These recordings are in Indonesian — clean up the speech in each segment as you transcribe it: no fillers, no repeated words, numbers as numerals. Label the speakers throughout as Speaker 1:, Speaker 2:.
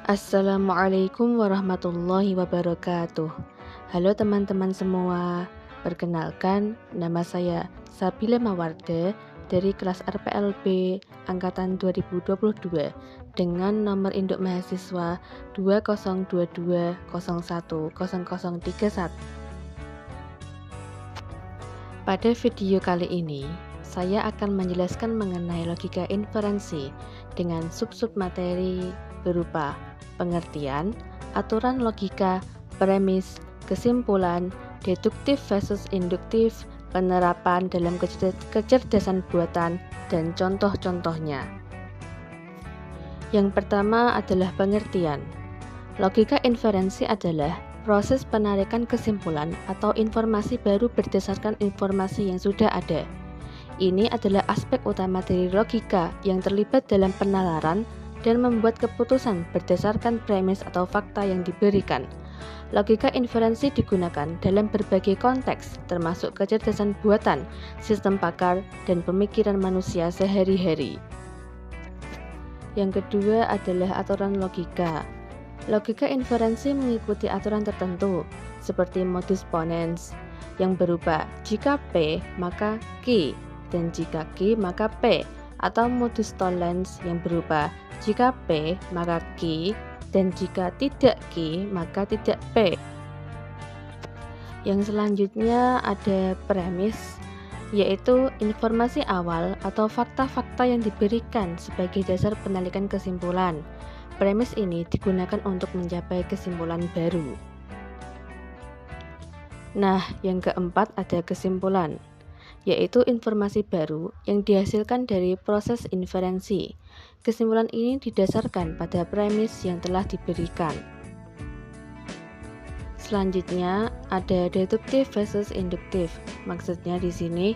Speaker 1: Assalamualaikum warahmatullahi wabarakatuh. Halo teman-teman semua. Perkenalkan, nama saya Sabila Mawarda dari kelas RPLB angkatan 2022 dengan nomor induk mahasiswa 2022010031. Pada video kali ini, saya akan menjelaskan mengenai logika inferensi dengan sub-sub materi berupa pengertian, aturan logika, premis, kesimpulan, deduktif versus induktif, penerapan dalam kecerdasan buatan, dan contoh-contohnya. Yang pertama adalah pengertian. Logika inferensi adalah proses penarikan kesimpulan atau informasi baru berdasarkan informasi yang sudah ada. Ini adalah aspek utama dari logika yang terlibat dalam penalaran dan membuat keputusan berdasarkan premis atau fakta yang diberikan. Logika inferensi digunakan dalam berbagai konteks, termasuk kecerdasan buatan, sistem pakar, dan pemikiran manusia sehari-hari. Yang kedua adalah aturan logika. Logika inferensi mengikuti aturan tertentu, seperti modus ponens, yang berupa jika P maka Q, dan jika Q maka P, atau modus tollens yang berupa jika P maka Q, dan jika tidak Q maka tidak P. Yang selanjutnya ada premis, yaitu informasi awal atau fakta-fakta yang diberikan sebagai dasar penarikan kesimpulan. Premis ini digunakan untuk mencapai kesimpulan baru. Nah, yang keempat ada kesimpulan, yaitu informasi baru yang dihasilkan dari proses inferensi. Kesimpulan ini didasarkan pada premis yang telah diberikan. Selanjutnya ada deduktif versus induktif. Maksudnya di sini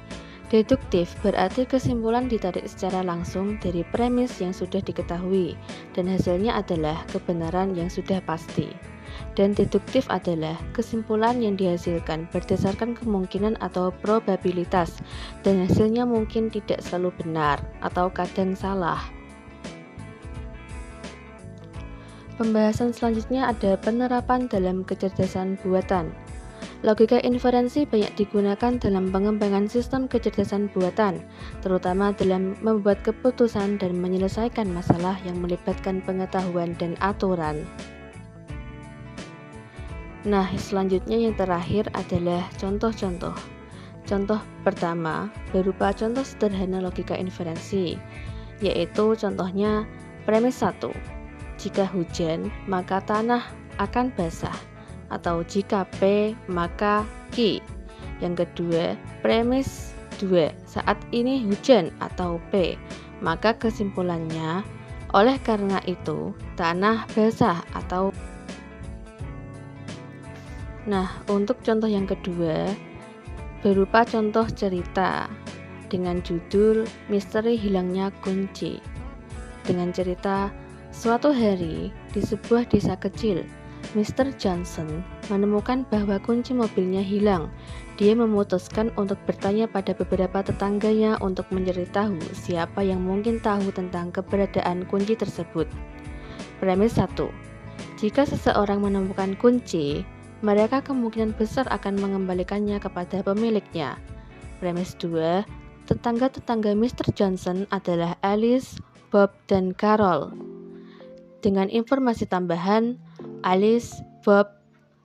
Speaker 1: deduktif berarti kesimpulan ditarik secara langsung dari premis yang sudah diketahui dan hasilnya adalah kebenaran yang sudah pasti. Dan deduktif adalah kesimpulan yang dihasilkan berdasarkan kemungkinan atau probabilitas dan hasilnya mungkin tidak selalu benar atau kadang salah. Pembahasan selanjutnya ada penerapan dalam kecerdasan buatan. Logika inferensi banyak digunakan dalam pengembangan sistem kecerdasan buatan, terutama dalam membuat keputusan dan menyelesaikan masalah yang melibatkan pengetahuan dan aturan. Nah, selanjutnya yang terakhir adalah contoh-contoh. Contoh pertama berupa contoh sederhana logika inferensi, yaitu contohnya premis 1. Jika hujan, maka tanah akan basah. Atau jika P maka Q. Yang kedua, premis 2. Saat ini hujan atau P, maka kesimpulannya oleh karena itu tanah basah atau. Nah, untuk contoh yang kedua berupa contoh cerita dengan judul Misteri Hilangnya Kunci. Dengan cerita, suatu hari di sebuah desa kecil, Mr. Johnson menemukan bahwa kunci mobilnya hilang. Dia memutuskan untuk bertanya pada beberapa tetangganya untuk mencari tahu siapa yang mungkin tahu tentang keberadaan kunci tersebut. Premis 1. Jika seseorang menemukan kunci, mereka kemungkinan besar akan mengembalikannya kepada pemiliknya. Premis 2. Tetangga-tetangga Mr. Johnson adalah Alice, Bob, dan Carol. Dengan informasi tambahan, Alice, Bob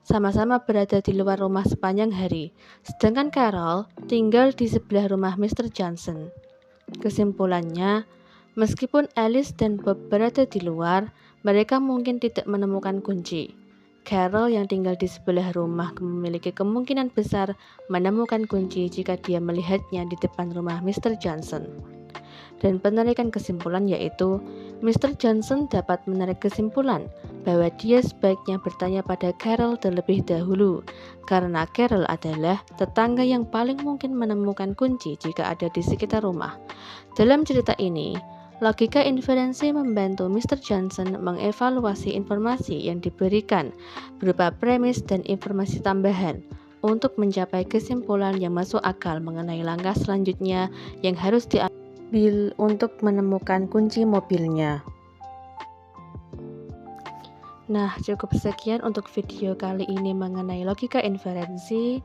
Speaker 1: sama-sama berada di luar rumah sepanjang hari, sedangkan Carol tinggal di sebelah rumah Mr. Johnson. Kesimpulannya, meskipun Alice dan Bob berada di luar, mereka mungkin tidak menemukan kunci. Carol yang tinggal di sebelah rumah memiliki kemungkinan besar menemukan kunci jika dia melihatnya di depan rumah Mr. Johnson. Dan penarikan kesimpulan yaitu Mr. Johnson dapat menarik kesimpulan bahwa dia sebaiknya bertanya pada Carol terlebih dahulu, karena Carol adalah tetangga yang paling mungkin menemukan kunci jika ada di sekitar rumah. Dalam cerita ini, logika inferensi membantu Mr. Johnson mengevaluasi informasi yang diberikan berupa premis dan informasi tambahan untuk mencapai kesimpulan yang masuk akal mengenai langkah selanjutnya yang harus diambil untuk menemukan kunci mobilnya. Nah, cukup sekian untuk video kali ini mengenai logika inferensi.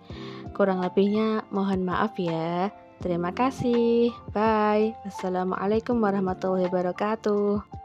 Speaker 1: Kurang lebihnya mohon maaf ya. Terima kasih. Bye. Wassalamualaikum warahmatullahi wabarakatuh.